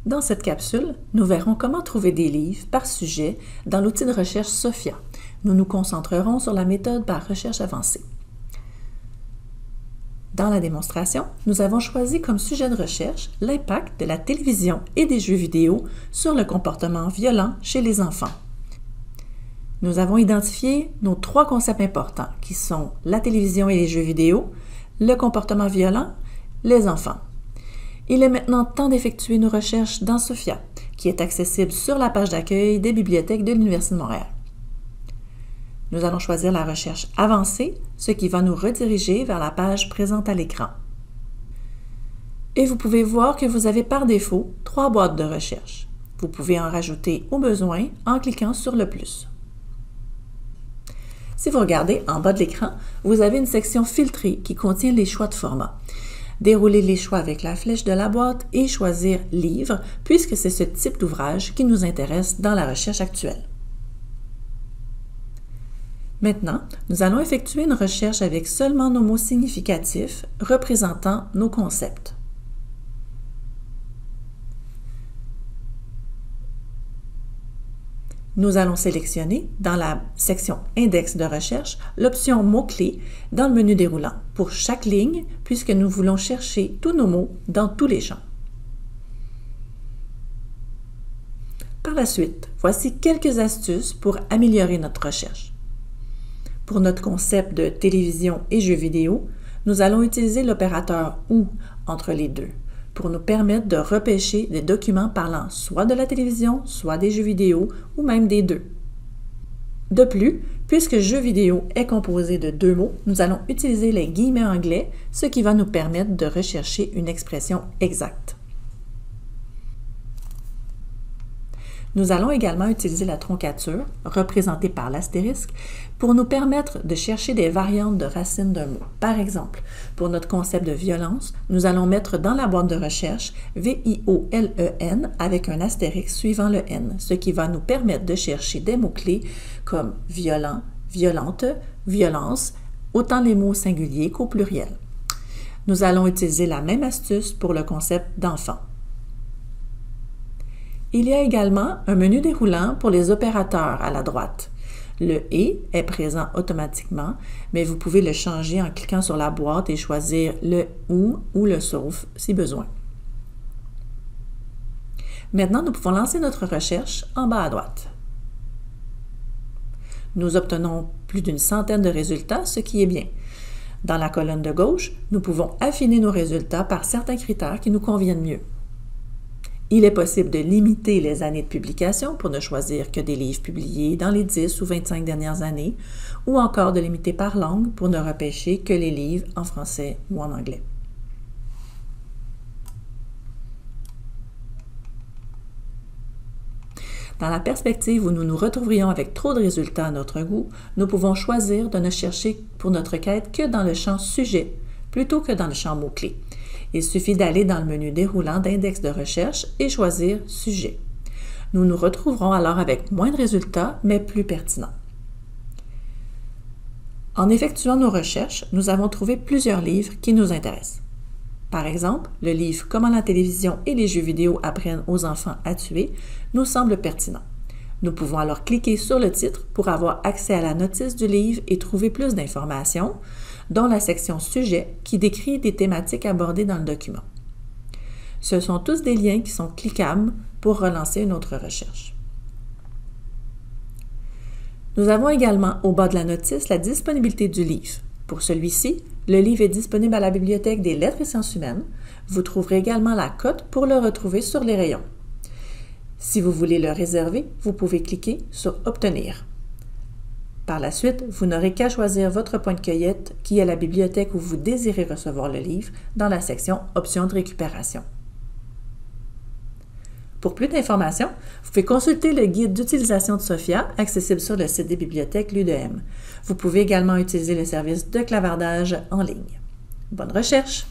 Dans cette capsule, nous verrons comment trouver des livres par sujet dans l'outil de recherche Sophia. Nous nous concentrerons sur la méthode par recherche avancée. Dans la démonstration, nous avons choisi comme sujet de recherche l'impact de la télévision et des jeux vidéo sur le comportement violent chez les enfants. Nous avons identifié nos 3 concepts importants qui sont la télévision et les jeux vidéo, le comportement violent, les enfants. Il est maintenant temps d'effectuer nos recherches dans Sophia, qui est accessible sur la page d'accueil des bibliothèques de l'Université de Montréal. Nous allons choisir la recherche avancée, ce qui va nous rediriger vers la page présente à l'écran. Et vous pouvez voir que vous avez par défaut 3 boîtes de recherche. Vous pouvez en rajouter au besoin en cliquant sur le plus. Si vous regardez en bas de l'écran, vous avez une section filtrée qui contient les choix de format. Dérouler les choix avec la flèche de la boîte et choisir « Livre » puisque c'est ce type d'ouvrage qui nous intéresse dans la recherche actuelle. Maintenant, nous allons effectuer une recherche avec seulement nos mots significatifs représentant nos concepts. Nous allons sélectionner dans la section « Index de recherche » l'option « Mots-clés » dans le menu déroulant pour chaque ligne puisque nous voulons chercher tous nos mots dans tous les champs. Par la suite, voici quelques astuces pour améliorer notre recherche. Pour notre concept de télévision et jeux vidéo, nous allons utiliser l'opérateur « ou » entre les deux pour nous permettre de repêcher des documents parlant soit de la télévision, soit des jeux vidéo ou même des deux. De plus, puisque jeux vidéo est composé de 2 mots, nous allons utiliser les guillemets anglais, ce qui va nous permettre de rechercher une expression exacte. Nous allons également utiliser la troncature, représentée par l'astérisque, pour nous permettre de chercher des variantes de racines d'un mot. Par exemple, pour notre concept de violence, nous allons mettre dans la boîte de recherche V-I-O-L-E-N avec un astérisque suivant le N, ce qui va nous permettre de chercher des mots-clés comme violent, violente, violence, autant les mots singuliers qu'au pluriel. Nous allons utiliser la même astuce pour le concept d'enfant. Il y a également un menu déroulant pour les opérateurs à la droite. Le « et » est présent automatiquement, mais vous pouvez le changer en cliquant sur la boîte et choisir le « ou » ou le « sauf » si besoin. Maintenant, nous pouvons lancer notre recherche en bas à droite. Nous obtenons plus d'une centaine de résultats, ce qui est bien. Dans la colonne de gauche, nous pouvons affiner nos résultats par certains critères qui nous conviennent mieux. Il est possible de limiter les années de publication pour ne choisir que des livres publiés dans les 10 ou 25 dernières années, ou encore de limiter par langue pour ne repêcher que les livres en français ou en anglais. Dans la perspective où nous nous retrouverions avec trop de résultats à notre goût, nous pouvons choisir de ne chercher pour notre quête que dans le champ « Sujet » plutôt que dans le champ « Mots-clés ». Il suffit d'aller dans le menu déroulant d'index de recherche et choisir « Sujet ». Nous nous retrouverons alors avec moins de résultats, mais plus pertinents. En effectuant nos recherches, nous avons trouvé plusieurs livres qui nous intéressent. Par exemple, le livre « Comment la télévision et les jeux vidéo apprennent aux enfants à tuer » nous semble pertinent. Nous pouvons alors cliquer sur le titre pour avoir accès à la notice du livre et trouver plus d'informations, dont la section « Sujet » qui décrit des thématiques abordées dans le document. Ce sont tous des liens qui sont cliquables pour relancer une autre recherche. Nous avons également au bas de la notice la disponibilité du livre. Pour celui-ci, le livre est disponible à la Bibliothèque des lettres et sciences humaines. Vous trouverez également la cote pour le retrouver sur les rayons. Si vous voulez le réserver, vous pouvez cliquer sur « Obtenir ». Par la suite, vous n'aurez qu'à choisir votre point de cueillette qui est la bibliothèque où vous désirez recevoir le livre dans la section « Options de récupération ». Pour plus d'informations, vous pouvez consulter le guide d'utilisation de Sophia accessible sur le site des bibliothèques l'UDM. Vous pouvez également utiliser le service de clavardage en ligne. Bonne recherche!